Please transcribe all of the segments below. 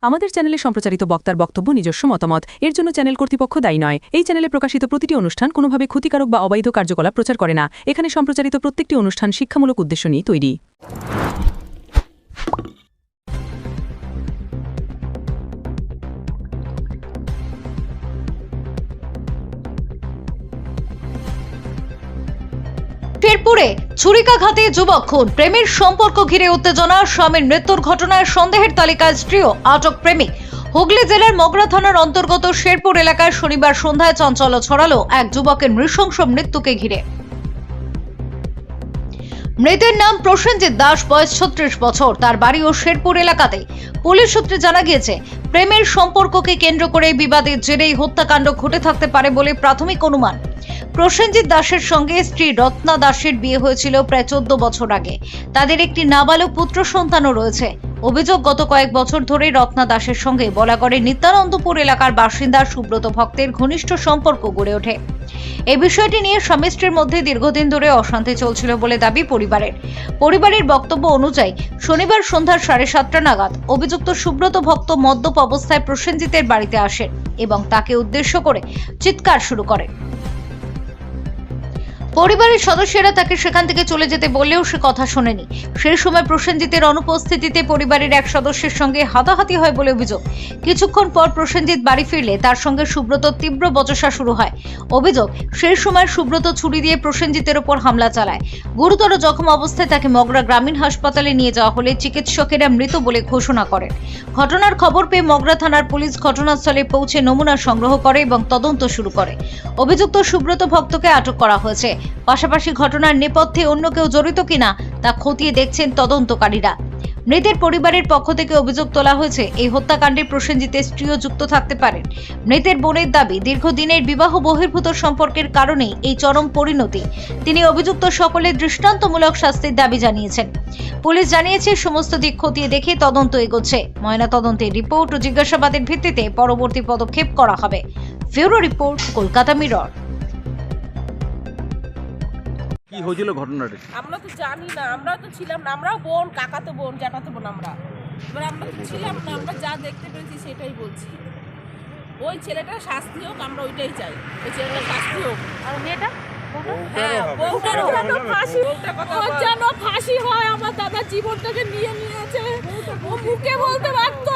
আমাদের চ্যানেলে সম্প্রচারিত বক্তার বক্তব্য নিজস্ব মতামত, এর জন্য চ্যানেল কর্তৃপক্ষ দায়ী নয়। এই চ্যানেলে প্রকাশিত প্রতিটি অনুষ্ঠান কোনোভাবে ক্ষতিকারক বা অবৈধ কার্যকলাপ প্রচার করে না। এখানে সম্প্রচারিত প্রত্যেকটি অনুষ্ঠান শিক্ষামূলক উদ্দেশ্য নিয়ে তৈরি। শেরপুরে ছুরিকাঘাতে যুবক খুন, প্রেমের সম্পর্ক ঘিরে উত্তেজনা, স্বামীর মৃত্যুর ঘটনায় সন্দেহের তালিকায় স্ত্রীও আটক প্রেমিক। হুগলি জেলার মগরা থানার অন্তর্গত শেরপুর এলাকায় শনিবার সন্ধ্যায় চাঞ্চল্য ছড়ালো এক যুবকের নৃশংস মৃত্যুকে ঘিরে। মৃতের নাম প্রসেনজিৎ দাস, বয়স 36 বছর। তার বাড়িও শেরপুর এলাকাতে। পুলিশ সূত্রে জানা গিয়েছে, প্রেমের সম্পর্ককে কেন্দ্র করে বিবাদের জেরেই হত্যাকাণ্ড ঘটে থাকতে পারে বলে প্রাথমিক অনুমান। প্রসেনজিৎ দাসের সঙ্গে স্ত্রী রত্না দাসের বিয়ে হয়েছিল প্রায় 14 বছর আগে। তাদের একটি নাবালক পুত্র সন্তানও রয়েছে। অভিযোগ, গত কয়েক বছর ধরে রত্না দাসের সঙ্গে বলাগড়ের নিত্যানন্দপুর এলাকার বাসিন্দা সুব্রত ভক্তের ঘনিষ্ঠ সম্পর্ক গড়ে ওঠে। এই বিষয়টি নিয়ে স্বামী স্ত্রীর মধ্যে দীর্ঘদিন ধরে অশান্তি চলছিল বলে দাবি পরিবারের বক্তব্য অনুযায়ী শনিবার সন্ধ্যা 7:30 নাগাদ অভিযুক্ত সুব্রত ভক্ত মদ্যপ অবস্থায় প্রসেনজিতের বাড়িতে আসেন এবং তাকে উদ্দেশ্য করে চিৎকার শুরু করেন। পরিবারের সদস্যরা তাকে সেখান থেকে চলে যেতে বললেও সে কথা শোনেনি। সেই সময় প্রসেনজিতের অনুপস্থিতিতে পরিবারের এক সদস্যের সঙ্গে হাতাহাতি হয় বলে অভিযোগ। কিছুক্ষণ পর প্রসেনজিৎ বাড়ি ফিরলে তার সঙ্গে সুব্রত তীব্র বচসা শুরু হয়। অভিযোগ, সেই সময় সুব্রত ছুরি দিয়ে প্রসেনজিতের ওপর হামলা চালায়। গুরুতর জখম অবস্থায় তাকে মগরা গ্রামীণ হাসপাতালে নিয়ে যাওয়া হলে চিকিৎসকেরা মৃত বলে ঘোষণা করেন। ঘটনার খবর পেয়ে মগরা থানার পুলিশ ঘটনাস্থলে পৌঁছে নমুনা সংগ্রহ করে এবং তদন্ত শুরু করে। অভিযুক্ত সুব্রত ভক্তকে আটক করা হয়েছে। পাশাপাশি ঘটনার নেপথ্যে অন্য কেউ জড়িত কিনা তা খতিয়ে দেখছেন তদন্তকারীরা। মৃতের পরিবারের পক্ষ থেকে অভিযোগ তোলা হয়েছে, এই হত্যাকাণ্ডে প্রসেনজিতের স্ত্রীও যুক্ত থাকতে পারেন। মৃতের বোনের দাবি, দীর্ঘদিনের বিবাহ বহির্ভূত সম্পর্কের কারণেই এই চরম পরিণতি। তিনি অভিযুক্ত সকলের দৃষ্টান্তমূলক শাস্তির দাবি জানিয়েছেন। পুলিশ জানিয়েছে, সমস্ত দিক খতিয়ে দেখে তদন্ত এগোচ্ছে। ময়নাতদন্তের রিপোর্ট ও জিজ্ঞাসাবাদের ভিত্তিতে পরবর্তী পদক্ষেপ করা হবে। Bureau report, Kolkata mirror. কি হয়েছিল ঘটনাটা? আমরা তো জানি না, আমরা তো ছিলাম না, আমরাও বোন, কাকাতো বোন, জ্যাঠাতো বোন আমরা। এবার আমরা তো ছিলাম না, আমরা যা দেখতে পেরেছি সেটাই বলছি। ওই ছেলেটার শাস্তি হোক, আমরা ওইটাই চাই। ওই ছেলেটার শাস্তি হোক। আর মেয়েটা বউটারও যেন ফাঁসি হয়। আমার দাদা জীবনটাকে নিয়ে নিয়েছে, ও মুখে বলতে পারতো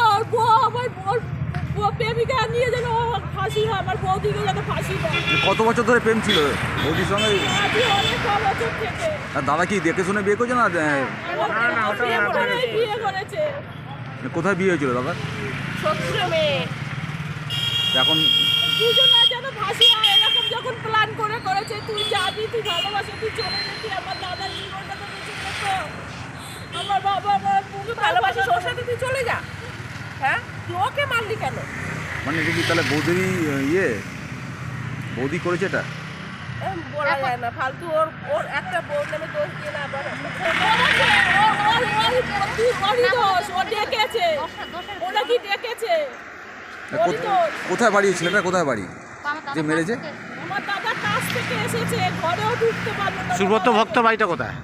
প্রেমিকা নিয়ে যেন ফাঁসি হয়, আমার বৌদিকে যেন ফাঁসি হয়। কত বছর ধরে প্রেম ছিল বৌদির সঙ্গে? অনেক বছর থেকে। আর দাদা কি দেখে শুনে বিয়ে করছে না? বিয়ে করেছে। কোথায় বিয়ে হয়েছিল দাদা? শ্বশুরে মেয়ে। এখন দুজনে যেন ফাঁসি হয় এরকম যখন প্ল্যান করেছে, তুই যাবি, তুই ভালোবাসে, তুই চলে যেতি, আমার দাদার জীবনটা তো বেঁচে যেত। আমার বাবা আমার বুকে ভালোবাসে, ওর সাথে তুই চলে যা। হ্যাঁ, তুই ওকে মারলি কেন? মানে এটা কি তাহলে বৌদিরই বৌদি করেছে এটা? বলা যায় না, ফালতু ওর একটা বউ নামে দোষ দিয়ে না। আবার ও ডেকেছে, ওরা কি ডেকেছে? কোথায় বাড়ি ছেলেটা? কোথায় বাড়ি যে মেরেছে? আমার দাদার কাছ থেকে এসেছে, ঘরেও ঢুকতে পারলো না। সুব্রত ভক্ত বাড়িটা কোথায়?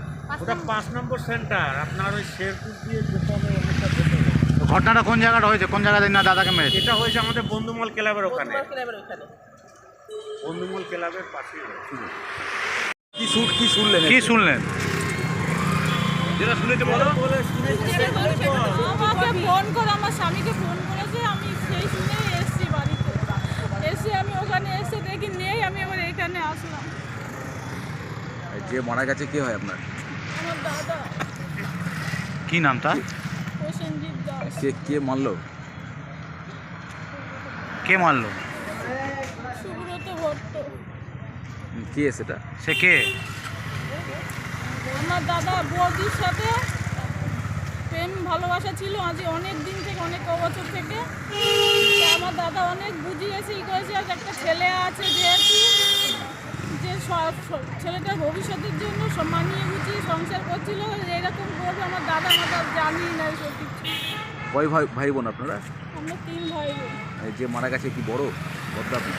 ওটা 5 নম্বর সেন্টার, আপনার ওই শেরপুর দিয়ে যেতে হবে, অনেকটা যেতে হবে। ঘটনাটা কোন জায়গাটা হয়েছে? কোন জায়গাতে না দাদাকে মেরেছে? এটা হয়েছে আমাদের বন্ধুমল ক্লাবের ওখানে, ওখানে বন্ধুমল ক্লাবের পাশে। কি শুনলেন? যেটা শুনেছে বলো। আমাকে ফোন করে, আমার স্বামীকে ফোন করেছে, আমি সেই শুনে এসেছি বাড়িতে। এসে আমি ওখানে এসে দেখি নেই, আমি এবার এখানে আসলাম। যে মারা গেছে কে হয় আপনার? আমার দাদা কি নাম তার? প্রসেনজিৎ দাস। কে মারলো? কে মারলো? সুব্রত ভট্ট। কে সেটা? সে কে? আমার দাদা বৌদির সাথে প্রেম ভালোবাসা ছিল আজ অনেক দিন থেকে, অনেক বছর থেকে। আমার দাদা অনেক বুঝিয়েছে, ই করেছে। আর একটা ছেলে আছে যেহেতু, যে ছেলেটার ভবিষ্যতের জন্য মানিয়ে গুছিয়ে সংসার করছিল, এরকম করবে আমার দাদা। জানি না এসব কিছু। কয় ভাই বোন আপনারা? আমরা 3 ভাই বোন। যে মারা গেছে কি বড় আপনি?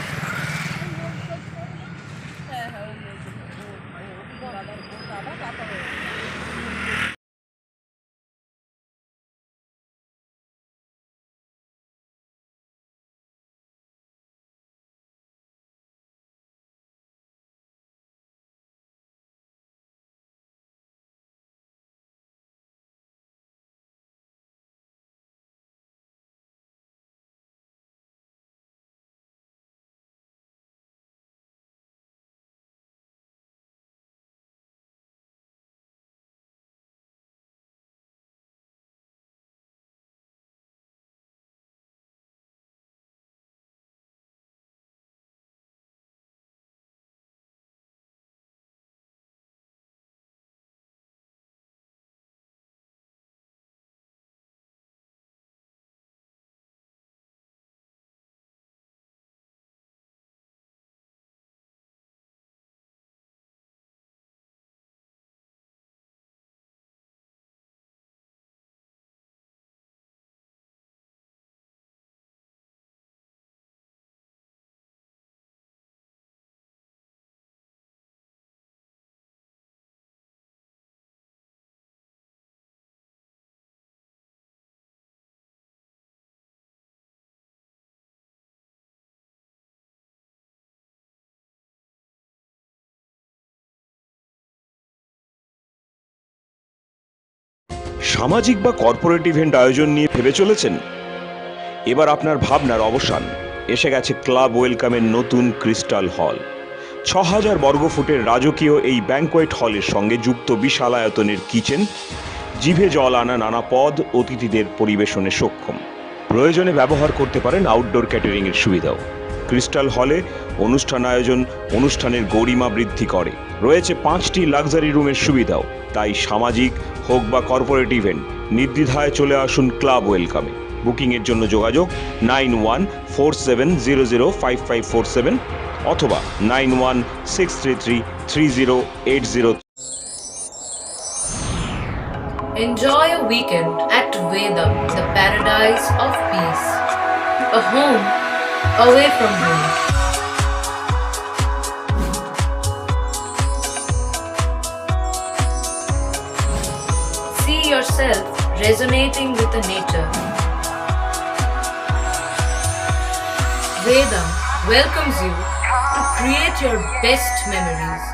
সামাজিক বা কর্পোরেট ইভেন্ট আয়োজন নিয়ে ভেবে চলেছেন? এবার আপনার ভাবনার অবসান। এসে গেছে ক্লাব ওয়েলকামের নতুন ক্রিস্টাল হল। ৬,০০০ বর্গফুটের রাজকীয় এই ব্যাংকোয়েট হলের সঙ্গে যুক্ত বিশাল আয়তনের কিচেন, জিভে জল আনা নানা পদ অতিথিদের পরিবেশনে সক্ষম। প্রয়োজনে ব্যবহার করতে পারেন আউটডোর ক্যাটারিংয়ের সুবিধাও। ক্রিস্টাল হলে অনুষ্ঠান আয়োজন অনুষ্ঠানের গরিমা বৃদ্ধি করে। রয়েছে 5টি লাক্সারি রুমের সুবিধাও। তাই সামাজিক হোক বা কর্পোরেট ইভেন্ট, নির্দ্বিধায় চলে আসুন ক্লাব ওয়েলকামে। বুকিংয়ের জন্য যোগাযোগ 9147005547 অথবা 9163333080। Enjoy a weekend at Vedam, the paradise of peace. A home away from home. See yourself resonating with the nature. Vedam welcomes you to create your best memories.